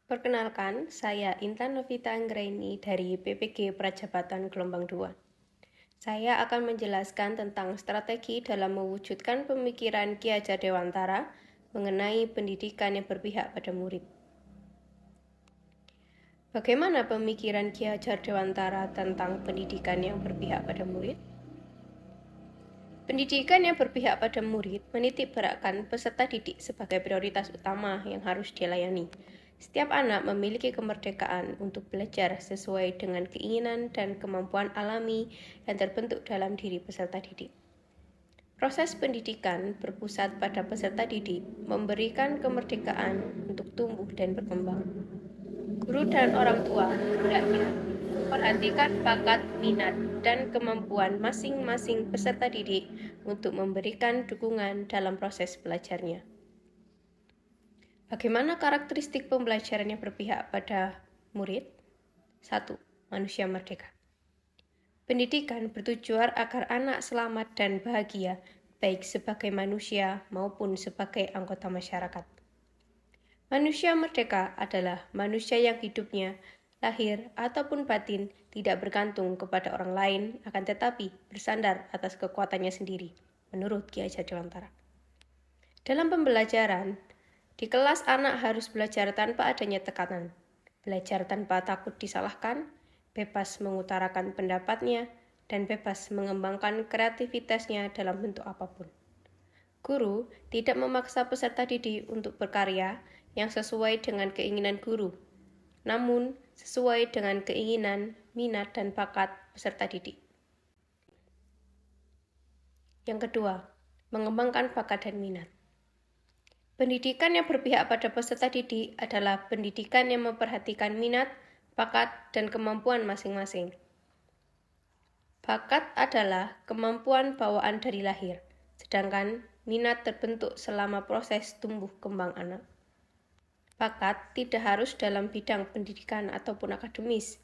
Perkenalkan, saya Intan Novita Anggraini dari PPG Prajabatan Gelombang 2. Saya akan menjelaskan tentang strategi dalam mewujudkan pemikiran Ki Hajar Dewantara mengenai pendidikan yang berpihak pada murid. Bagaimana pemikiran Ki Hajar Dewantara tentang pendidikan yang berpihak pada murid? Pendidikan yang berpihak pada murid menitik beratkan peserta didik sebagai prioritas utama yang harus dilayani. Setiap anak memiliki kemerdekaan untuk belajar sesuai dengan keinginan dan kemampuan alami yang terbentuk dalam diri peserta didik. Proses pendidikan berpusat pada peserta didik, memberikan kemerdekaan untuk tumbuh dan berkembang. Guru dan orang tua hendaknya perhatikan bakat, minat, dan kemampuan masing-masing peserta didik untuk memberikan dukungan dalam proses belajarnya. Bagaimana karakteristik pembelajaran yang berpihak pada murid? 1. Manusia merdeka. Pendidikan bertujuan agar anak selamat dan bahagia, baik sebagai manusia maupun sebagai anggota masyarakat. Manusia merdeka adalah manusia yang hidupnya, lahir ataupun batin, tidak bergantung kepada orang lain, akan tetapi bersandar atas kekuatannya sendiri, menurut Ki Hajar Dewantara. Dalam pembelajaran, di kelas anak harus belajar tanpa adanya tekanan, belajar tanpa takut disalahkan, bebas mengutarakan pendapatnya, dan bebas mengembangkan kreativitasnya dalam bentuk apapun. Guru tidak memaksa peserta didik untuk berkarya yang sesuai dengan keinginan guru, namun sesuai dengan keinginan, minat, dan bakat peserta didik. Yang kedua, mengembangkan bakat dan minat. Pendidikan yang berpihak pada peserta didik adalah pendidikan yang memperhatikan minat, bakat, dan kemampuan masing-masing. Bakat adalah kemampuan bawaan dari lahir, sedangkan minat terbentuk selama proses tumbuh kembang anak. Bakat tidak harus dalam bidang pendidikan ataupun akademis,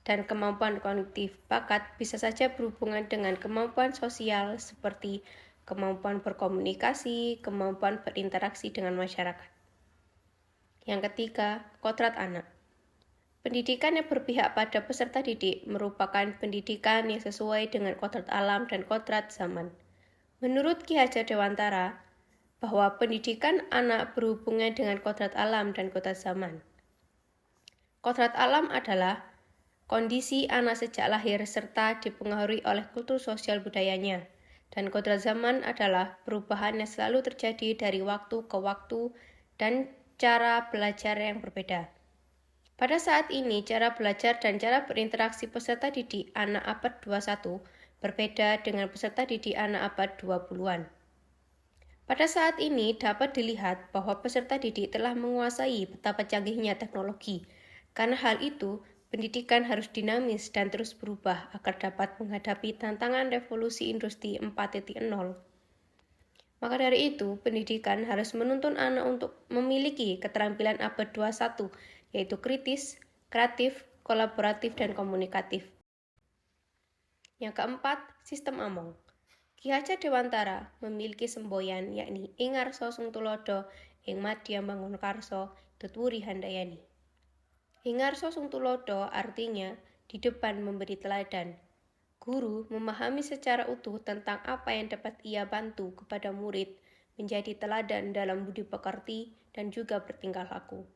dan kemampuan kognitif bakat bisa saja berhubungan dengan kemampuan sosial seperti kemampuan berkomunikasi, kemampuan berinteraksi dengan masyarakat. Yang ketiga, kodrat anak. Pendidikan yang berpihak pada peserta didik merupakan pendidikan yang sesuai dengan kodrat alam dan kodrat zaman. Menurut Ki Hajar Dewantara, bahwa pendidikan anak berhubungan dengan kodrat alam dan kodrat zaman. Kodrat alam adalah kondisi anak sejak lahir serta dipengaruhi oleh kultur sosial budayanya, dan kodrat zaman adalah perubahan yang selalu terjadi dari waktu ke waktu dan cara belajar yang berbeda. Pada saat ini, cara belajar dan cara berinteraksi peserta didik anak abad 21 berbeda dengan peserta didik anak abad 20-an. Pada saat ini dapat dilihat bahwa peserta didik telah menguasai betapa canggihnya teknologi. Karena hal itu, pendidikan harus dinamis dan terus berubah agar dapat menghadapi tantangan revolusi industri 4.0. Maka dari itu, pendidikan harus menuntun anak untuk memiliki keterampilan abad 21, yaitu kritis, kreatif, kolaboratif, dan komunikatif. Yang keempat, sistem among. Ki Hajar Dewantara memiliki semboyan yakni Ing Ngarsa Sung Tulodo, Ing Madya Bangun Karso, Tutwuri Handayani. Ing Ngarsa Sung Tulodo artinya di depan memberi teladan. Guru memahami secara utuh tentang apa yang dapat ia bantu kepada murid menjadi teladan dalam budi pekerti dan juga bertingkah laku.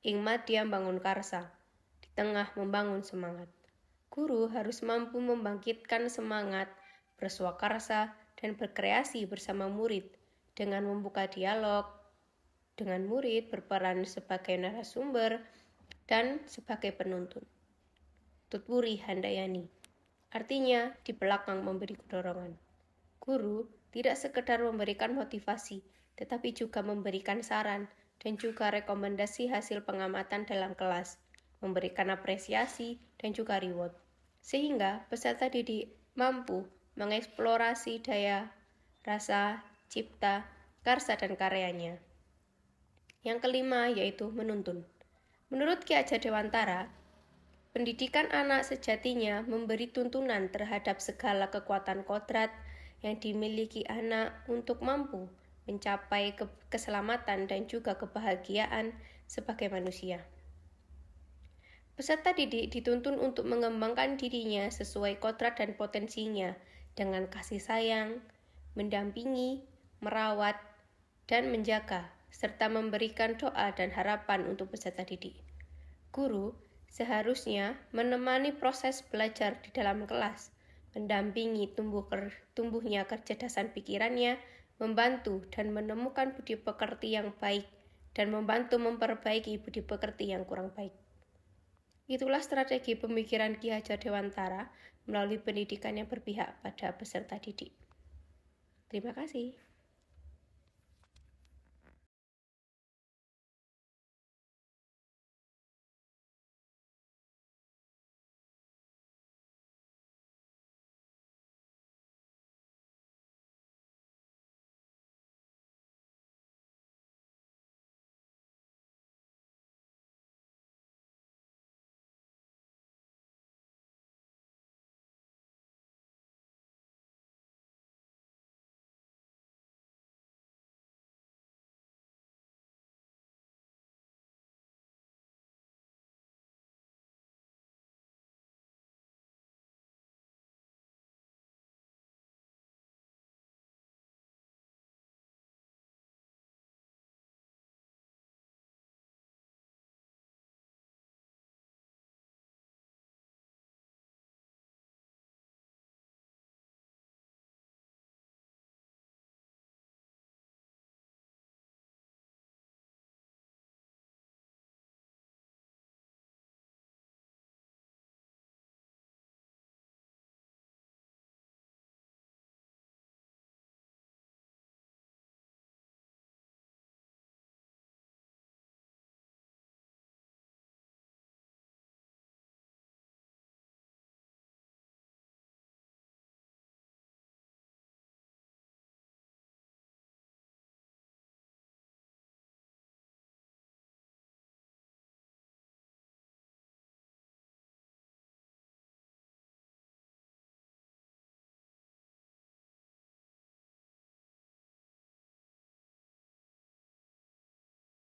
Ing Madya Bangun Karsa, di tengah membangun semangat. Guru harus mampu membangkitkan semangat, berswakarsa, dan berkreasi bersama murid dengan membuka dialog dengan murid, berperan sebagai narasumber dan sebagai penuntun. Tutwuri Handayani, artinya di belakang memberi dorongan. Guru tidak sekedar memberikan motivasi, tetapi juga memberikan saran dan juga rekomendasi hasil pengamatan dalam kelas, memberikan apresiasi dan juga reward, sehingga peserta didik mampu mengeksplorasi daya, rasa, cipta, karsa, dan karyanya. Yang kelima yaitu menuntun. Menurut Ki Hajar Dewantara, pendidikan anak sejatinya memberi tuntunan terhadap segala kekuatan kodrat yang dimiliki anak untuk mampu mencapai keselamatan dan juga kebahagiaan sebagai manusia. Peserta didik dituntun untuk mengembangkan dirinya sesuai kodrat dan potensinya dengan kasih sayang, mendampingi, merawat, dan menjaga, serta memberikan doa dan harapan untuk peserta didik. Guru seharusnya menemani proses belajar di dalam kelas, mendampingi tumbuhnya kecerdasan pikirannya, membantu dan menemukan budi pekerti yang baik, dan membantu memperbaiki budi pekerti yang kurang baik. Itulah strategi pemikiran Ki Hajar Dewantara melalui pendidikan yang berpihak pada peserta didik. Terima kasih.